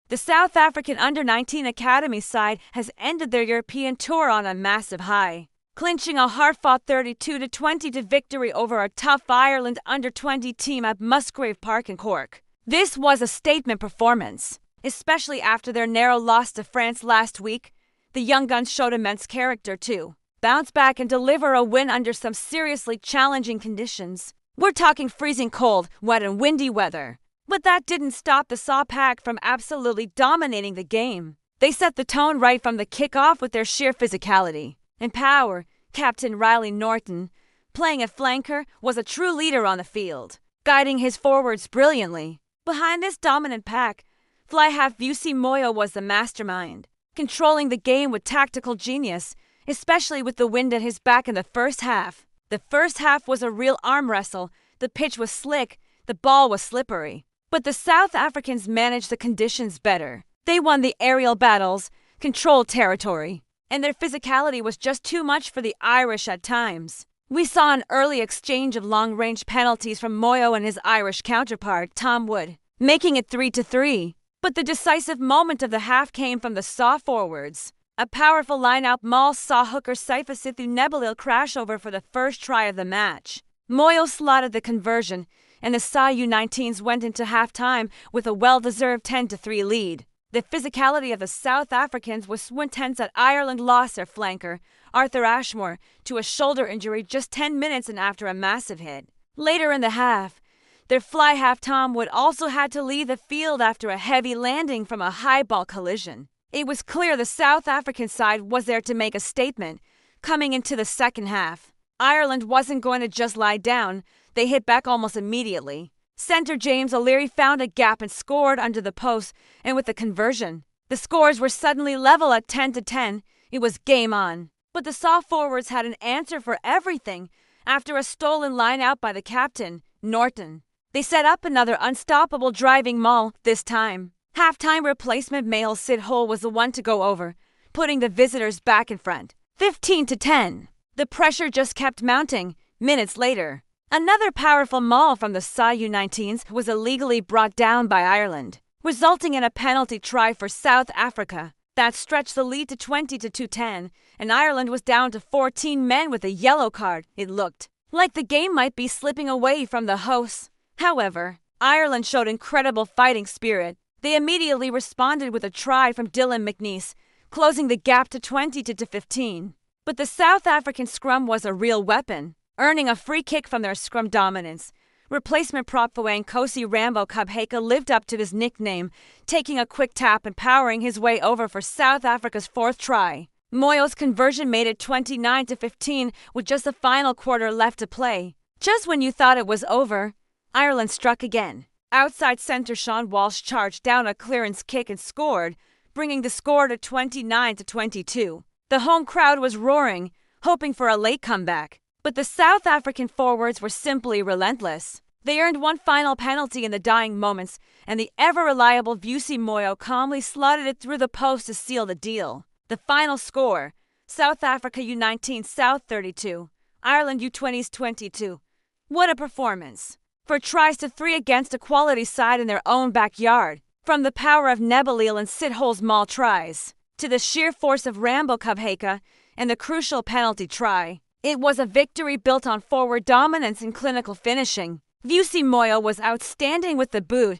The South African Under-19 Academy side has ended their European tour on a massive high, clinching a hard-fought 32-20 victory over a tough Ireland Under-20 team at Musgrave Park in Cork. This was a statement performance, especially after their narrow loss to France last week. The young guns showed immense character to bounce back and deliver a win under some seriously challenging conditions. We're talking freezing cold, wet and windy weather. But that didn't stop the Saw Pack from absolutely dominating the game. They set the tone right from the kickoff with their sheer physicality and power. Captain Riley Norton, playing a flanker, was a true leader on the field, guiding his forwards brilliantly. Behind this dominant pack, Flyhalf Vusi Moyo was the mastermind, controlling the game with tactical genius, especially with the wind at his back in the first half. The first half was a real arm wrestle. The pitch was slick, the ball was slippery. But the South Africans managed the conditions better. They won the aerial battles, controlled territory, and their physicality was just too much for the Irish at times. We saw an early exchange of long-range penalties from Moyo and his Irish counterpart, Tom Wood, making it 3-3. But the decisive moment of the half came from the Saw forwards. A powerful line-out maul saw hooker Siphosethu Mnebelele crash over for the first try of the match. Moyo slotted the conversion, and the U19s went into halftime with a well-deserved 10-3 lead. The physicality of the South Africans was so intense that Ireland lost their flanker, Arthur Ashmore, to a shoulder injury just 10 minutes and after a massive hit. Later in the half, their fly-half Tom Wood also had to leave the field after a heavy landing from a high-ball collision. It was clear the South African side was there to make a statement. Coming into the second half, Ireland wasn't going to just lie down. They hit back almost immediately. Centre James O'Leary found a gap and scored under the post, and with the conversion, the scores were suddenly level at 10-10. It was game on. But the Saw forwards had an answer for everything. After a stolen line out by the captain, Norton, they set up another unstoppable driving maul. This time, halftime replacement Mahle Sithole was the one to go over, putting the visitors back in front, 15-10. The pressure just kept mounting. Minutes later, another powerful maul from the U19s was illegally brought down by Ireland, resulting in a penalty try for South Africa. That stretched the lead to 20-10, and Ireland was down to 14 men with a yellow card. It looked like the game might be slipping away from the hosts. However, Ireland showed incredible fighting spirit. They immediately responded with a try from Dylan McNeice, closing the gap to 20-15. But the South African scrum was a real weapon, earning a free kick from their scrum dominance. Replacement prop Phiwayinkosi Kubheka lived up to his nickname, taking a quick tap and powering his way over for South Africa's fourth try. Moyo's conversion made it 29-15 with just the final quarter left to play. Just when you thought it was over, Ireland struck again. Outside centre Sean Walsh charged down a clearance kick and scored, bringing the score to 29-22. The home crowd was roaring, hoping for a late comeback. But the South African forwards were simply relentless. They earned one final penalty in the dying moments, and the ever-reliable Vusi Moyo calmly slotted it through the post to seal the deal. The final score, South Africa U19 South 32, Ireland U20s 22. What a performance! For tries to 3 against a quality side in their own backyard. From the power of Mnebelele and Sithole's maul tries, to the sheer force of Kubheka and the crucial penalty try, it was a victory built on forward dominance and clinical finishing. Vusi Moyo was outstanding with the boot,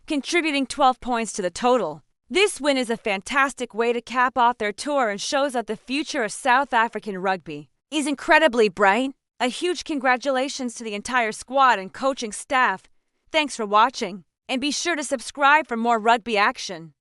contributing 12 points to the total. This win is a fantastic way to cap off their tour and shows that the future of South African rugby is incredibly bright. A huge congratulations to the entire squad and coaching staff. Thanks for watching, and be sure to subscribe for more rugby action.